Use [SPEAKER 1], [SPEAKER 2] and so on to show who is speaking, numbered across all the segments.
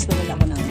[SPEAKER 1] guys, bumili ako ng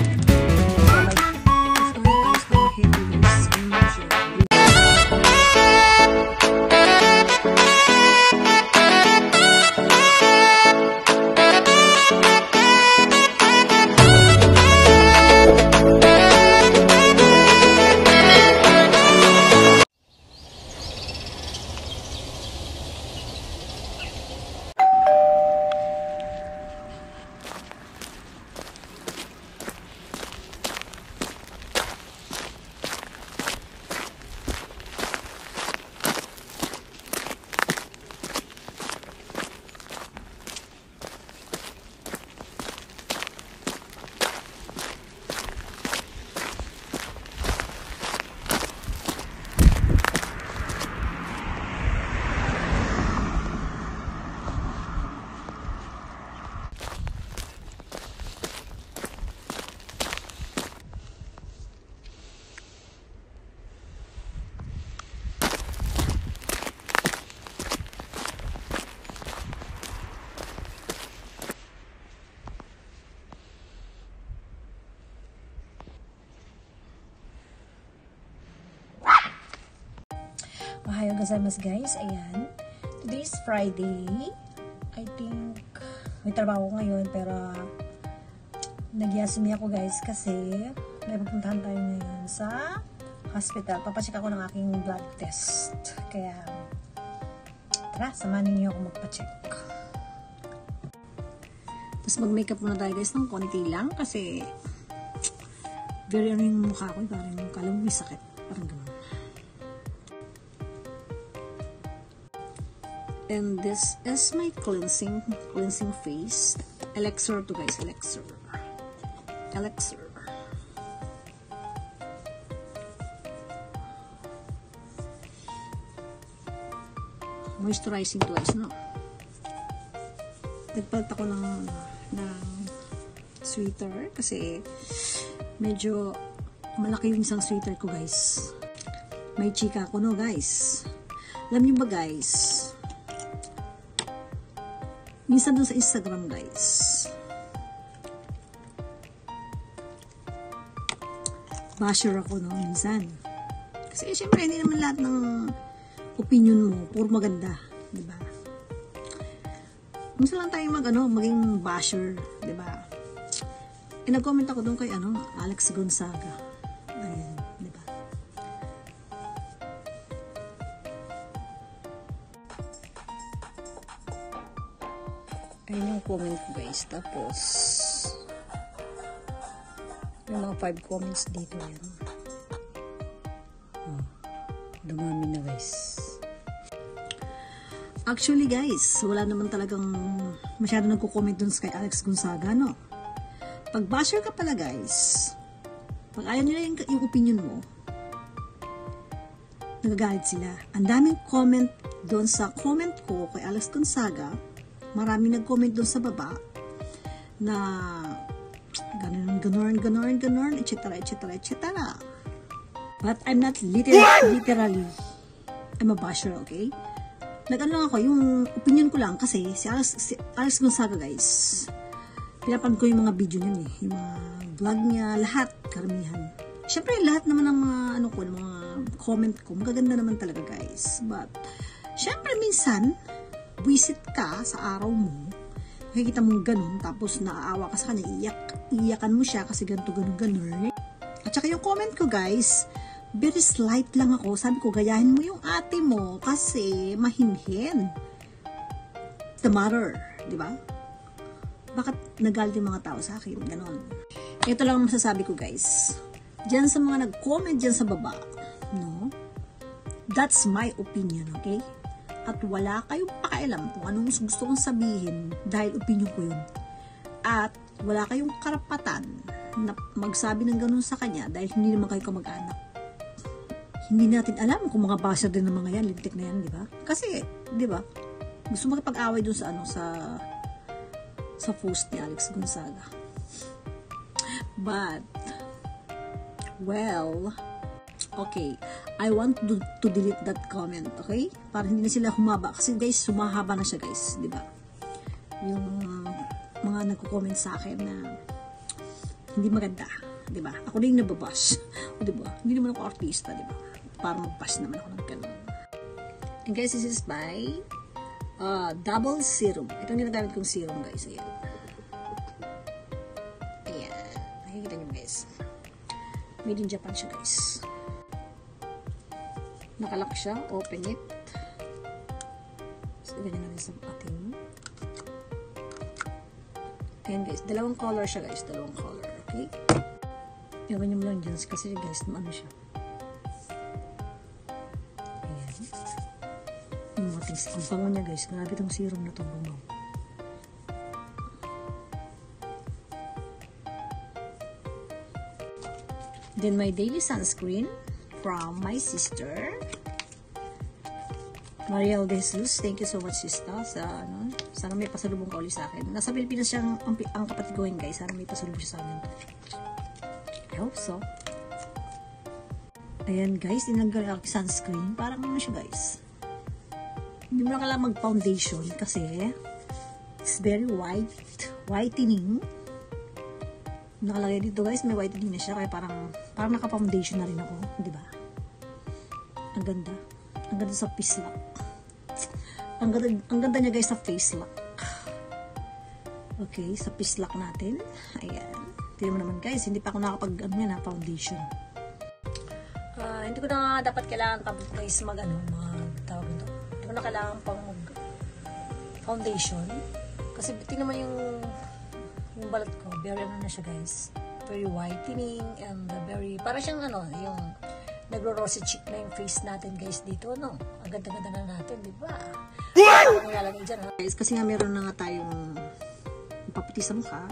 [SPEAKER 1] Ohayo gozaimasu guys, ayan. Today is Friday. I think may trabaho ko ngayon pero nagyasumi ako guys kasi may pupuntahan tayo ngayon sa hospital. Papacheck ako ng aking blood test. Kaya tara, samahan niyo ako magpacheck. Tapos mag-makeup muna tayo guys ng konti lang kasi very ano yung mukha ko, parang kala mo may sakit. Parang gano'n. And this is my cleansing face. Elixir to guys, elixir. Moisturizing to guys, no? Nagpalit ako ng sweater kasi medyo malaki yung isang sweater ko guys. May chika ako no guys. Alam niyo ba guys? Minsan dun sa Instagram guys, basher ako no, minsan. Kasi syempre hindi naman lahat ng opinion mo puro maganda, di ba? Minsan lang tayo maging basher, di ba? E nag-comment ako dun kay Alex Gonzaga. Ayan, di ba? Ayun yung comment ko guys. Tapos may mga 5 comments dito yan. Oh, dumami na guys. Actually guys, wala naman talagang masyado nagko-comment dun kay Alex Gonzaga, no? Pag basher ka pala guys, pag ayaw nila yung opinion mo, nagagalit sila. Ang daming comment dun sa comment ko kay Alex Gonzaga. Maraming nag-comment doon sa baba na ganon, etc. But I'm not literally, I'm a basher, okay? Nag-ano lang ako, yung opinion ko lang kasi si Alex Gonzaga guys, pinapan ko yung mga video niya yung mga vlog niya, lahat, karamihan. Syempre, lahat naman ng mga, mga comment ko, magaganda naman talaga guys. But, syempre, minsan, visit ka sa araw mo, nakikita mong ganun, tapos naaawa ka sa kanya, iyakan mo siya kasi ganito, ganun. At saka yung comment ko guys, very slight lang ako. Sabi ko, gayahin mo yung ate mo kasi mahinhin. The matter, di ba? Bakit nagalit yung mga tao sa akin? Ganon. Ito lang ang masasabi ko guys. Diyan sa mga nag-comment diyan sa baba, no? That's my opinion, okay? At wala kayong pakialam kung anong gusto kong sabihin dahil opinion ko yun. At wala kayong karapatan na magsabi ng ganun sa kanya dahil hindi naman kayo kamag-anak. Hindi natin alam kung mga basher din ng mga yan, lintik na yan, di ba? Kasi, di ba, gusto makipag-away dun sa post ni Alex Gonzaga. But, well, okay, I want to delete that comment, okay? Para hindi na sila humaba. Kasi guys, sumahaba na siya guys, di ba? Yung mga nagko-comment sa akin na hindi maganda, di ba? Ako din nababash, o di ba? Hindi naman ako artista, di ba? Para mag-bash naman ako ng ganun. And guys, this is by Double Serum. Ito ang ginagamit kong serum, guys. Ayan. Ayan. Nakikita niyo, guys. Made in Japan siya, guys. Nakalock siya. Open it. So, ganyan natin sa ating. Ayan, guys. Dalawang color siya, guys. Dalawang color. Okay? Ewan nyo lang dyan. Kasi, guys, ano siya. Ayan. Yung ating, ang bango niya, guys. Grabe itong serum na itong bango. Then, my daily sunscreen from my sister. Mariel De Jesus, thank you so much, sister, sa ano, sana may pasalubong ka ulit sa akin. Nasa Pilipinas siyang ang kapatid ko, guys. Sana may pasalubong siya sa amin. I hope so. Ayan, guys, tinanggal ako sunscreen. Parang ano siya, guys. Hindi mo na kailangan mag-foundation kasi it's very whitening. Nakalagay dito, guys, may whitening na siya kaya parang naka-foundation na rin ako, di ba? Ang ganda. Ang ganda sa face lock. Ang ganda niya, guys, sa face lock. Okay, sa face lock natin. Ayan. Tignan mo naman, guys, hindi pa ako nakapag foundation. Hindi ko na dapat kailangan pa, guys, tawag nito. Hindi ko na kailangan pang foundation. Kasi tingnan mo yung balat ko. Very ano na siya, guys. Very whitening and very, para siyang yung nagro-rosy cheek na yung face natin, guys, dito, no? Ang ganda-ganda na natin, di ba? Ano nilalagay dyan, ha? Guys, kasi nga meron na nga tayong paputi sa mukha.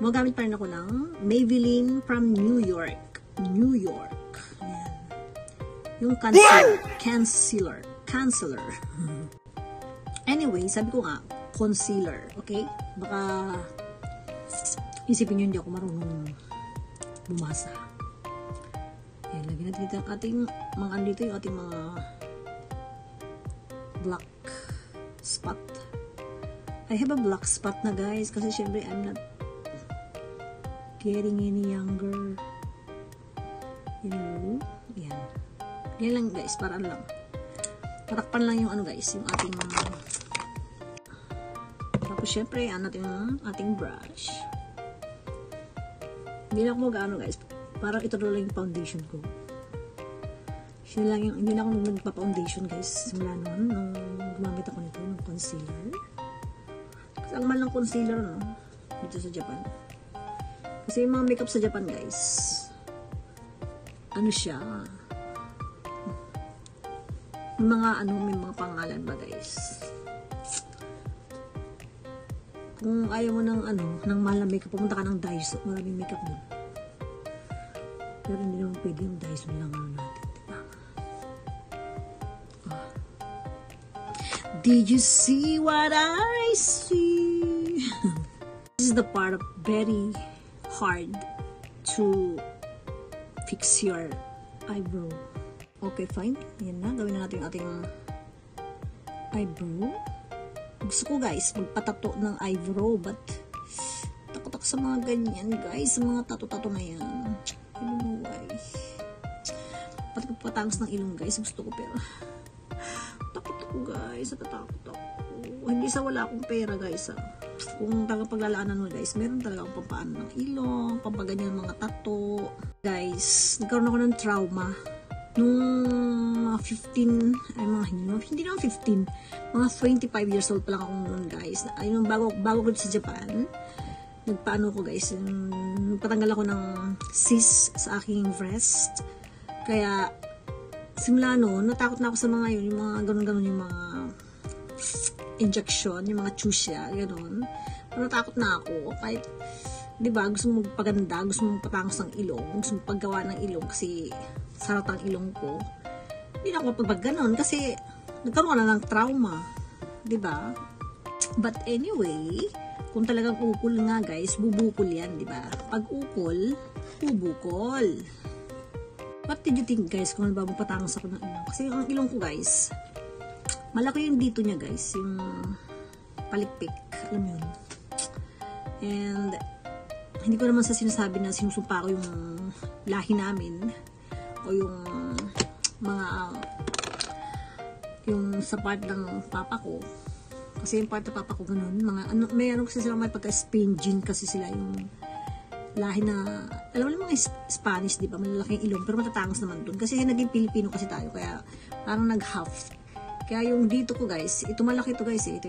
[SPEAKER 1] Magamit pa rin ako ng Maybelline from New York. New York. Ayan. Yung concealer. Anyway, sabi ko nga, concealer, okay? Baka isipin nyo hindi ako marunong bumasa. Ayan, lagyan natin dito ang ating mga andito yung ating mga black spot. I have a black spot na, guys, kasi syempre I'm not getting any younger. You know? Ayan. Yan lang, guys, parang lang. Patakpan lang yung guys, yung ating tapos syempre, ating brush. Hindi na ako guys. Parang ito lang yung foundation ko. Hindi na ako nagpa-foundation, guys. Simula noon, nung gumamit ako nito, ng concealer. Kasi ang mahal ng concealer, no? Dito sa Japan. Kasi yung mga makeup sa Japan, guys, ano siya? May mga pangalan ba, guys? Kung ayaw mo ng mahal na makeup, pumunta ka ng Daiso. Maraming makeup dun. Pero hindi naman pwede yung Daiso lang natin, diba? Oh. Did you see what I see? This is the part of very hard to fix your eyebrow. Okay, fine. Yan na. Gawin na natin yung ating eyebrow. Gusto ko, guys, magpatato ng eyebrow, but takot ako sa mga ganyan, guys, sa mga tato-tato na yan. I don't know why. Pati pagpatangos ng ilong, guys, gusto ko, pero takot ako, guys, natatakot ako. Hindi sa wala akong pera, guys, kung tagapaglalaanan mo, guys, meron talaga akong pampaano ng ilong, pampaganyan ng mga tato. Guys, nagkaroon ako ng trauma nung 15, hindi naman 15, mga 25 years old pa lang ako noon, guys. Ayun, bago ko sa Japan, nagpaano ko, guys, nagpatanggal ako ng cyst sa aking breast. Kaya, simula noon, natakot na ako sa mga yun, yung mga ganun-ganun, yung mga injection, yung mga chusya, ganun. Natakot na ako, kahit, diba, gusto mo magpaganda, gusto mo patangos ng ilong, gusto mo paggawa ng ilong, kasi sarat ang ilong ko. Hindi na ako pag-ganon kasi nagkaroon na ng trauma. Diba? But anyway, kung talagang ukol nga, guys, bubukol yan, diba? Pag ukol, bubukol. What did you think, guys, kung halimbawa patangos ako ng ilong? Kasi ang ilong ko, guys, malaki yung dito niya, guys, yung palikpik. Alam mo yun. And hindi ko naman sa sinasabi na sinusumpa ko yung lahi namin o yung mga yung sa part ng papa ko, kasi yung part ng papa ko ganun, mga ano, may ano kasi sila, may pagka Spain gene kasi sila, yung lahi na, alam mo mga Spanish, di ba, malalaking ilong, pero matatangos naman dun, kasi naging Pilipino kasi tayo, kaya parang nag-half. Kaya yung dito ko guys, ito malaki to guys, ito.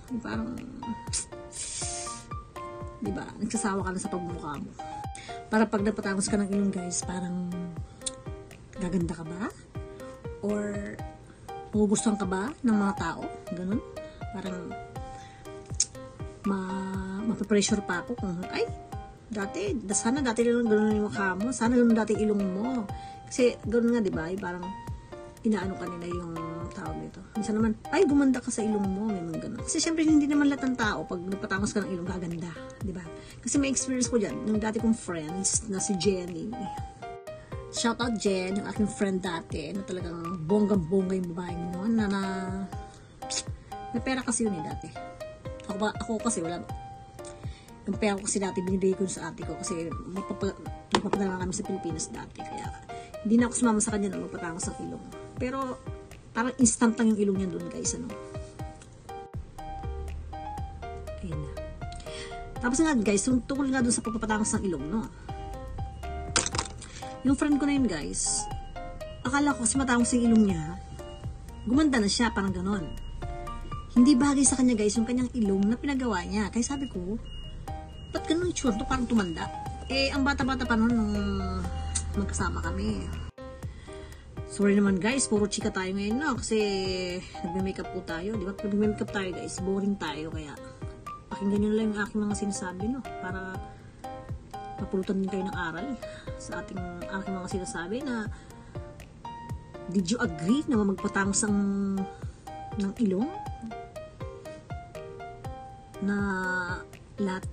[SPEAKER 1] Yung parang, di ba, nagsasawa ka na sa pagmumukha mo. Para pag napatangos ka ng ilong guys, parang gaganda ka ba? Or magugustuhan ka ba ng mga tao? Ganun. Parang mapapressure pa ako kung, ay, sana dati lang ganun yung mukha mo, sana ganun dati ilong mo. Kasi ganun nga, di ba? Parang inaano ka nila yung tao nito. Minsan naman, ay, gumanda ka sa ilong mo, may mga ganun. Kasi syempre, hindi naman lahat ng tao, pag nagpatangos ka ng ilong, gaganda. Di ba? Kasi may experience ko dyan, yung dati kong friends na si Jenny. Shout out Jen, yung aking friend dati, na talagang bonggang-bongga yung babae noon, na pera kasi yun dati. Ako kasi wala. Yung pera ko kasi dati, binibigay ko sa ate ko kasi magpapadala kami sa Pilipinas dati. Kaya hindi na ako sumama sa kanya na magpatangos sa ilong. Pero parang instant lang yung ilong niya doon guys. Ano? Ayun na. Tapos nga guys, tungkol nga doon sa pagpapatangos ng ilong, no? Yung friend ko na yun guys, akala ko kasi matangos yung ilong niya, gumanda na siya, parang ganon. Hindi bagay sa kanya guys yung kanyang ilong na pinagawa niya. Kaya sabi ko, ba't ganun yung tsura to, parang tumanda? Eh, ang bata-bata pa noon nung magkasama kami. Sorry naman guys, puro chika tayo ngayon, no? Kasi nagme-makeup po tayo, di ba? Pag nagme-makeup tayo guys, boring tayo, kaya pakinggan nyo lang yung aking mga sinasabi, no? Para mapulutan din kayo ng aral sa aking mga sinasabi na did you agree na magpatangos ng ilong? Na lahat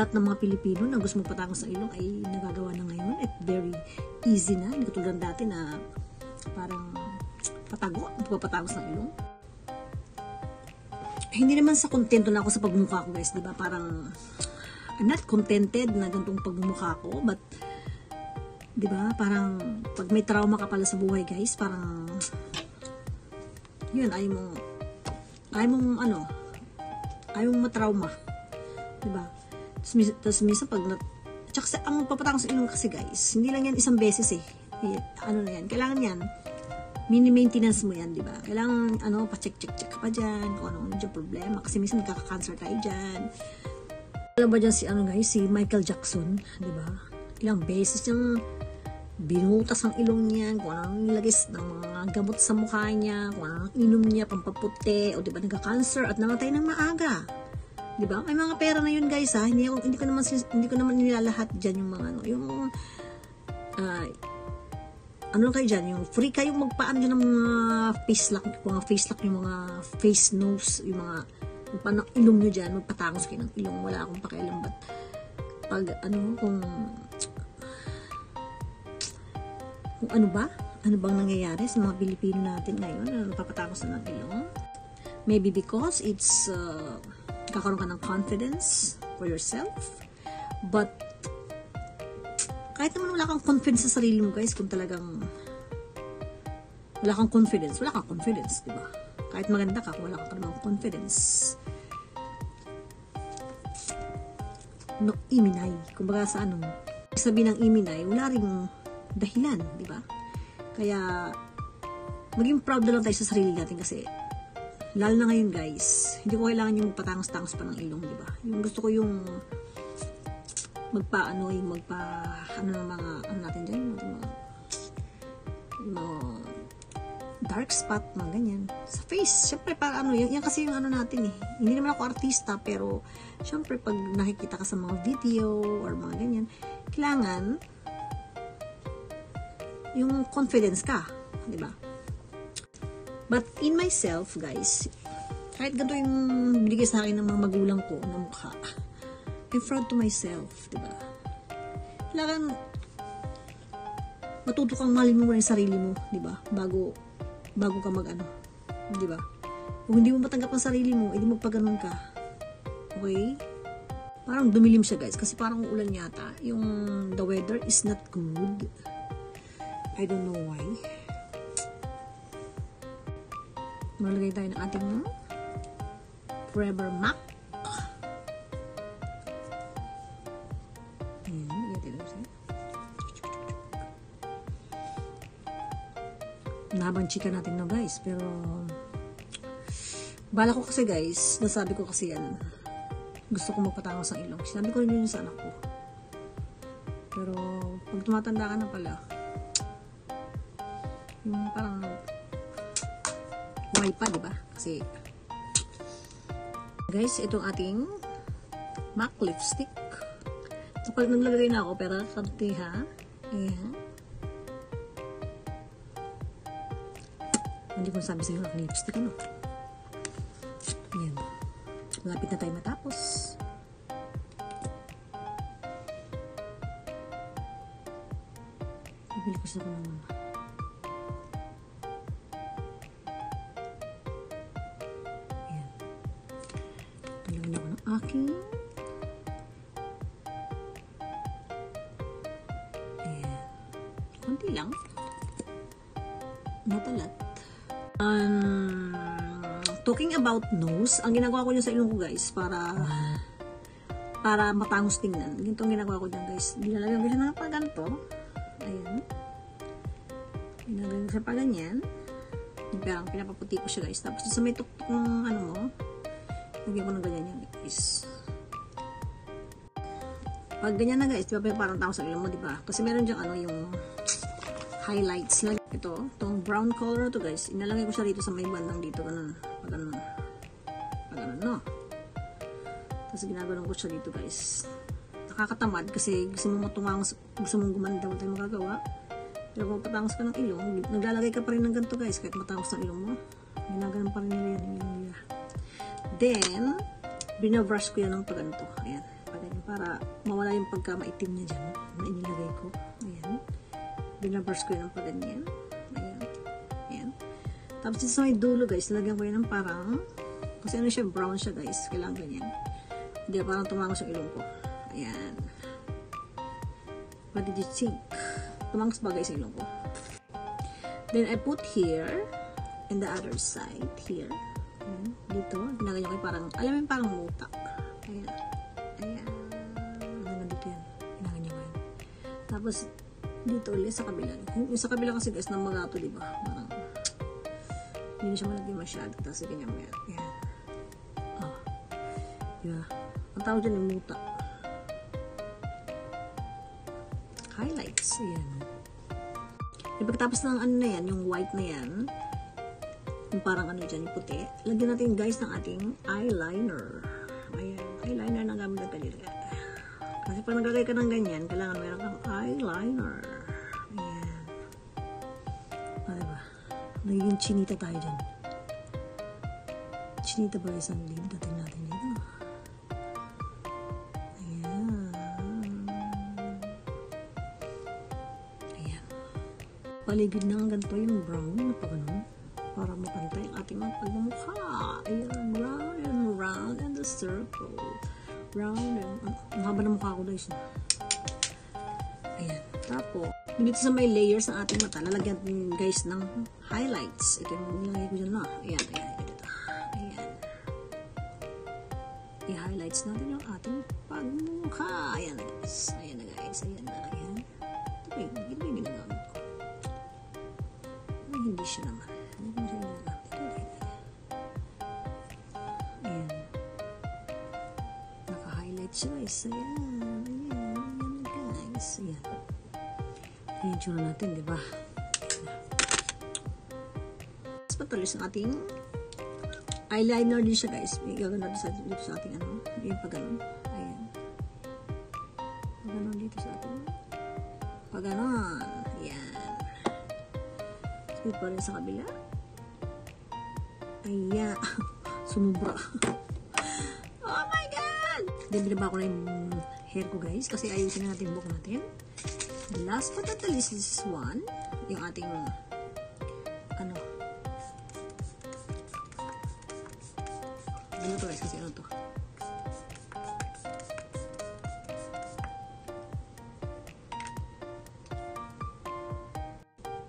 [SPEAKER 1] ng mga Pilipino na gusto magpatangos ng ilong ay nagagawa na ngayon at very easy na, hindi katulad dati na parang patago ang pagpapatangos ng ilong. Hindi naman sa kontento na ako sa pagmumukha ko guys, di ba? Parang I'm not contented na ganitong pagmumukha ko, but di ba, parang pag may trauma ka pala sa buhay guys, parang yun, ayaw mong matrauma, di ba? Tapos minsan pag tsaka ang papatangos sa ilong kasi guys, hindi lang yan isang beses ano na yan, kailangan yan mini-maintenance mo yan, di ba? Kailangan pa-check ka pa dyan kung ano yung problema, kasi minsan nagkaka-cancer tayo dyan. Alam ba dyan si Michael Jackson, di ba? Ilang beses niyang binutas ang ilong niya, kung anong nilagis ng mga gamot sa mukha niya, kung anong inom niya, pampaputi, o di ba nagka-cancer at namatay ng maaga. Di ba? May mga pera na yun guys ha. Hindi ko naman nilalahat dyan yung mga ano kayo dyan, yung free kayong magpaan dyan ng mga face lock, yung mga face nose, yung mga panang ilong nyo dyan, magpatangos kayo ng ilong, wala akong pakialam, but pag kung ano bang nangyayari sa mga Pilipino natin ngayon na napapatangos na ng ilong, maybe because it's kakaroon ka ng confidence for yourself, but kahit naman wala kang confidence sa sarili mo guys, kung talagang wala kang confidence, di ba? Kahit maganda ka, wala ka namang confidence. No, iminay. Kumbaga sa sabi ng iminay, wala ring dahilan, di ba? Kaya, maging proud na lang tayo sa sarili natin kasi, lalo na ngayon guys, hindi ko kailangan yung magpatangos-tangos pa ng ilong, di ba? Yung gusto ko yung ng mga, natin dyan, mga dark spot, mga ganyan. Sa face, syempre, yan kasi yung natin eh. Hindi naman ako artista, pero, syempre, pag nakikita ka sa mga video, or mga ganyan, kailangan, yung confidence ka, di ba? But, in myself, guys, kahit ganito yung binigay sa akin ng mga magulang ko na mukha, I'm proud to myself, di ba? Kailangan, matuto kang mahalin mo yung sarili mo, di ba? Bago ka di ba? Kung hindi mo matanggap ang sarili mo, edi magpaganon ka. Okay? Parang dumilim siya guys, kasi parang ulan yata. Yung the weather is not good. I don't know why. Malagay tayo ng ating Forever MAC. Ayan, lagay tayo siya. Nabang chika natin na guys, pero bala ko kasi guys, nasabi ko kasi yan. Gusto ko magpatangos ng ilong. Sinabi ko rin yun sa anak ko. Pero, pag tumatanda ka na pala, yung parang why pa, diba? Kasi, guys, itong ating MAC lipstick. So, pag naglagay na ako, pero kanti ha. Ayan. Hindi ko sabi sa'yo ng lipstick, ano? Ayan. Malapit na tayo matapos. Bibili ko sa kung ayan. Talawin ako ng aking ayan. Kunti lang. Not a lot. Talking about nose, ang ginagawa ko dyan sa ilong ko guys, para matangos tingnan. Ganito ang ginagawa ko dyan guys. Nilalagyan ko siya na pa ganito. Ayan. Ginagawin ko siya pa ganyan. Parang pinapaputi ko siya guys. Tapos sa may tuktok ng ano mo, lagyan ko ng ganyan yan guys. Pag ganyan na guys, diba parang tangos sa ilong mo, diba? Kasi meron dyan ano yung highlights. Ito, itong brown color na to guys, inalagay ko siya dito sa may bandang dito, ganun, pag ganun, no? Tapos ginaganon ko siya dito guys. Nakakatamad kasi gusto mo matungangos, gusto mong gumanda, wala tayong magagawa. Pero kung patangos ka ng ilong, naglalagay ka pa rin ng ganito guys, kahit matangos ng ilong mo, ginaganon pa rin nila yan, yung ilong nila. Then, binabrush ko yan ng paganto, ayan, para mawala yung pagka-maitim niya dyan, na inilagay ko, ayan. Binabrush ko yan ng paganyan. Ayan. Ayan. Tapos dito sa may dulo guys, nalagyan ko yan ng parang, kasi ano siya, brown siya guys. Kailangan ganyan. Hindi, parang tumangos yung ilong ko. Ayan. What did you think? Tumangos ba guys yung ilong ko? Then I put here, and the other side, here. Ayan. Dito, ginaganyan ko yung parang, alam mo yung parang mutak. Ayan. Ayan. Hanggang dito yan. Ginaganyan ko yan. Tapos, dito ulit sa kabila. Yung sa kabila kasi guys, ng mga ito, diba? Parang, hindi na siya malagay masyado. Tapos, ganyan mo yan. Ayan. Oh. Diba? Ang tawag dyan yung muta. Highlights. Ayan. E pagkatapos ng ano na yan, yung white na yan, yung parang ano dyan, yung puti, lagyan natin guys ng ating eyeliner. Ayan. Eyeliner na gamit na kanila. Kasi pag naglagay ka ng ganyan, kailangan meron kang eyeliner. Ayan. Diba? Nagiging chinita tayo dyan. Chinita ba isang lid? Dating natin dito. Ayan. Ayan. Paligid na ang ganito yung brown na pa ganun. Para mapantay ang ating mga pagmumukha. Ayan. Round and round and the circle. Round and ang haba ng mukha ko guys. Ayan. Tapos, dito sa may layers ng ating mata, lalagyan guys ng highlights. Ito yung nilagay ko dyan na. Ayan, ayan. Ito. Ayan. I-highlights natin yung ating pagmukha. Ayan na guys. Ayan na guys. Ayan na. Ayan. Ito yung ginagamit ko. Ay, hindi siya naman. Hindi ko siya ginagamit. Ito, ayan. Ayan. Naka-highlights siya guys. Ayan. Ayan guys. Ayan. Ayan tsura natin, diba? Tapos patuloy sa ating eyeliner din siya guys. May gagawin natin dito sa ating ano. Yung pag-ganon. Ayan. Pag-ganon dito sa ating pag-ganon. Ayan. Sige pa rin sa kabila. Ayan. Sumubra. Oh my God! Then binaba ko na yung hair ko guys. Kasi ayusin na natin yung buhok natin. Last but not the least, this is one. Yung ating ano. Ano to guys? Kasi ano to?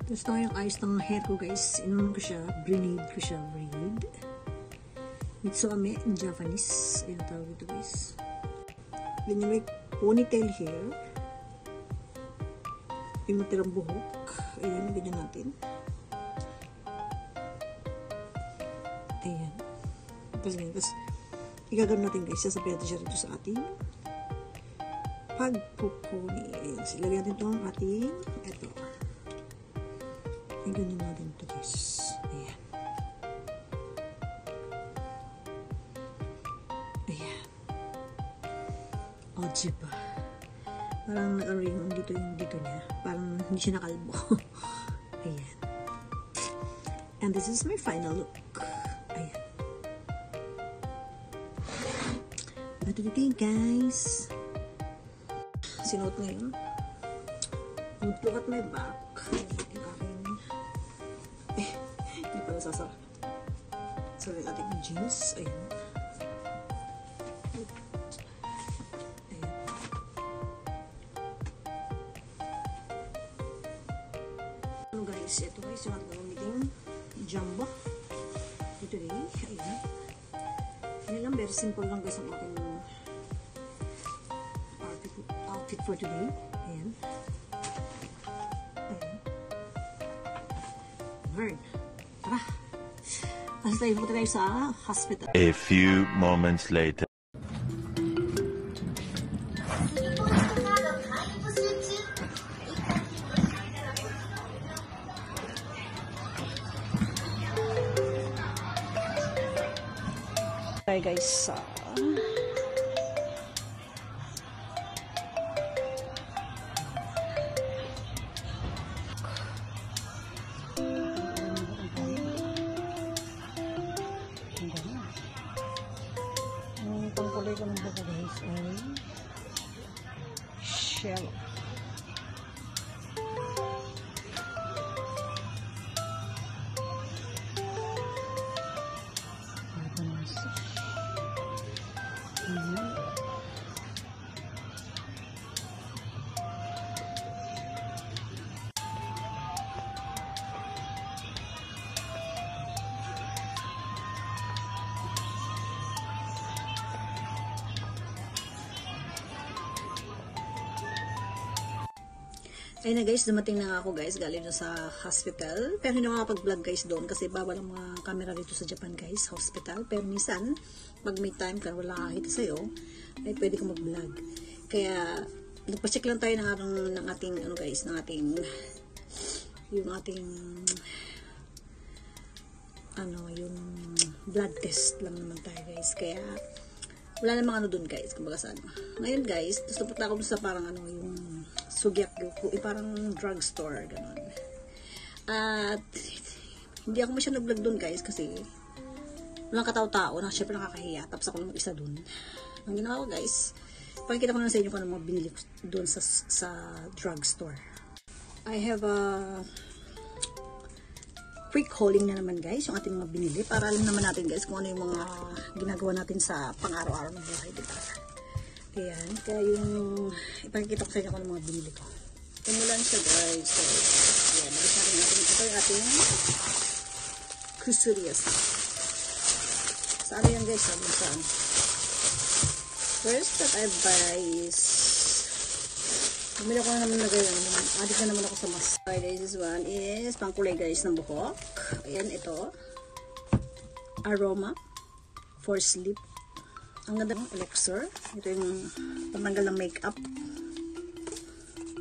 [SPEAKER 1] Tapos na yung ayos ng hair ko guys. Inuman ko siya. Braid ko siya. Braid. Mitsuame in Japanese. Ayun tawag ito guys. Then yung may ponytail hair. Yung matirang buhok. Ayan, ganyan natin. Ayan. Tapos ganyan. Tapos igagano natin guys. Sasabihin natin siya rito sa ating pagpupuni. Ayan. Silagyan natin itong ating ito. Ganyan natin ito guys. Ayan. Ayan. O, diba? Parang naka-ring dito yung dito niya. Parang hindi siya nakalbo. Ayan. And this is my final look. Ayan. What do you think guys? Sinuot ngayon. Look at my back. Hindi pala sasara. Sorry, ating jeans. Ayan. Ayan. Ano guys, ito guys, yung ating gamiting jumbo. Today, ayan. Ayan lang, very simple lang guys ang ating outfit for today. Ayan. Ayan. Tara. Kasi tayo punta tayo sa hospital.
[SPEAKER 2] A few moments later.
[SPEAKER 1] Hi guys. Pangkulay ko ng buko guys ay shell. Ayun na guys, dumating na nga ako guys, galing na sa hospital. Pero hindi makapag-vlog guys doon kasi bawal ang mga camera dito sa Japan guys, hospital. Pero minsan, pag may time ka, wala kakita sa'yo, ay pwede ka mag-vlog. Kaya, nagpa-check lang tayo ng ating, ano guys, ng ating, yung ating, ano, yung blood test lang naman tayo guys. Kaya, wala namang ano doon guys, kumbaga sa ano. Ngayon guys, tapos napunta ako sa parang ano, yung Sugyap Yoku, parang drugstore, ganun. At, hindi ako masyadong nag-vlog doon guys, kasi walang katao-tao, na syempre nakakahiya, tapos ako naman isa doon. Ang ginawa ko guys, pakikita ko na sa inyo kung ano mga binili ko doon sa drugstore. I have a quick hauling na naman guys, yung ating mga binili, para alam naman natin guys kung ano yung mga ginagawa natin sa pang-araw-araw ng buhay, diba? Ayan, kaya yung ipakikita ko sa inyo kung ano mga binili ko. Tumulan siya guys. So, ayan, nagsasabi natin ito yung ating kusurias. Saan yan guys? Sabi saan? First that I buy is bumili ko na naman na ganyan. Adik na naman ako sa mask. Okay, this one is pangkulay guys ng buhok. Ayan, ito. Aroma for sleep. Ang ganda ng elixir. Ito yung pantanggal ng makeup.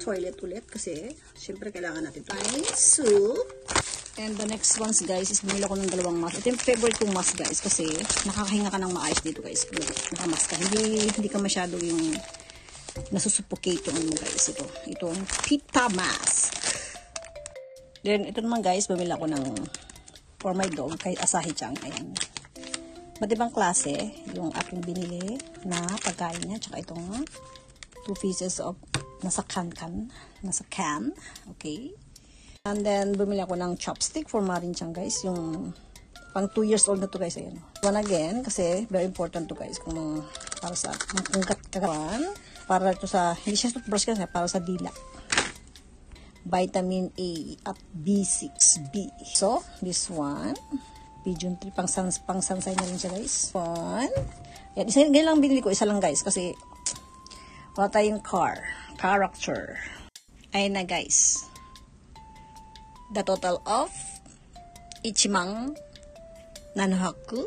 [SPEAKER 1] Toilet ulit kasi syempre kailangan natin ito. Soup. And the next ones guys is bumili ko ng dalawang mask. Ito yung favorite kong mask guys kasi nakakahinga ka ng maayos dito guys. Nakamask ka. Hindi ka masyado yung nasusuffocate yung ano guys. Itong pita mask. Then ito naman guys, bumili ako ng for my dog kay Asahi-chan. Ayan. Matibang klase yung aking binili na pagkain niya. Tsaka itong 2 pieces of nasa can. Okay. And then, bumili ako ng chopstick for Marin-chan guys. Yung pang 2 years old na to guys. Ayan. One again, kasi very important to guys. Kung para sa mangkungkat kagawan. Para ito sa, hindi siya toothbrush kasi, para sa dila. vitamin A at B6B. So, this one, Pigeon 3, pang sansay na rin siya guys. One. Yan, isa lang binili ko, isa lang guys, kasi wala tayong character. Ayun na guys. The total of Ichimang Nanohaku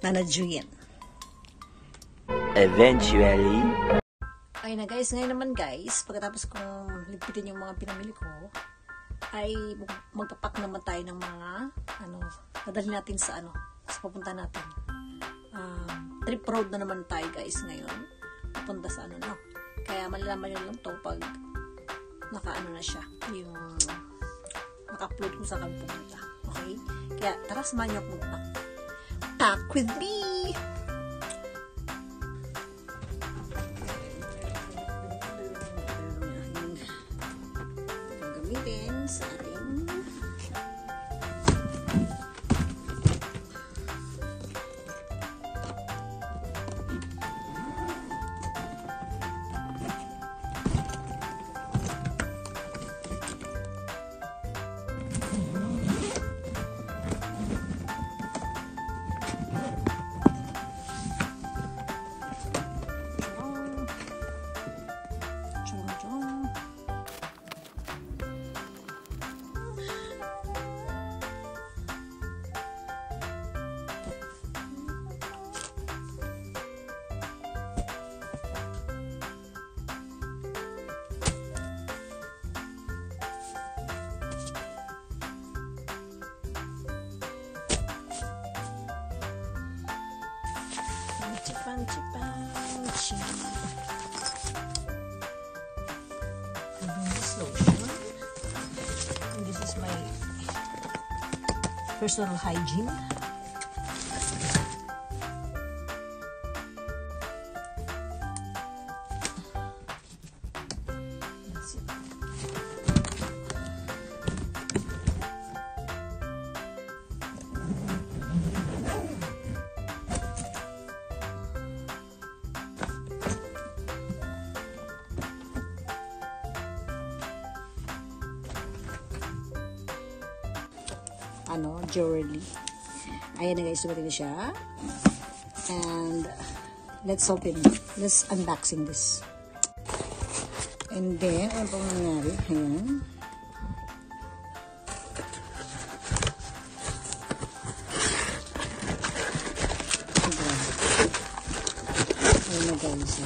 [SPEAKER 1] Nanajuyen.
[SPEAKER 2] Eventually.
[SPEAKER 1] Ayun na guys, ngayon naman guys, pagkatapos kong ligpitin yung mga pinamili ko, ay magpapak naman tayo ng mga, dadalhin natin sa sa pupunta natin. Trip road na naman tayo guys ngayon. Pupunta sa Kaya malalaman nyo lang to pag na siya. Yung maka-upload kung saan kami pupunta. Okay? Kaya tara, samahan nyo ako magpack. Pack with me! Gamitin sa ating Punchy. This lotion. And this is my personal hygiene. That's it. Jewelry. Ayan na guys, dumating na siya. And let's unboxing this. And then, ano pong nangyari? Ayan. Ayan na guys.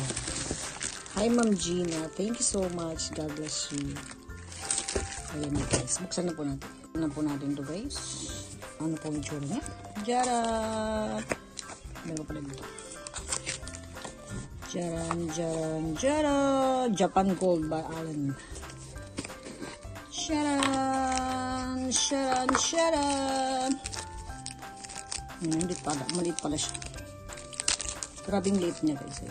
[SPEAKER 1] Hi Ma'am Gina, thank you so much. God bless you. Ayan na guys, buksan na po natin. Ano po natin to guys? Ano po yung tsura niya? Jaran! Meron pala dito. Jaran! Japan Gold by Allen. Sharan! Maliit pala siya. Grabing liit niya guys.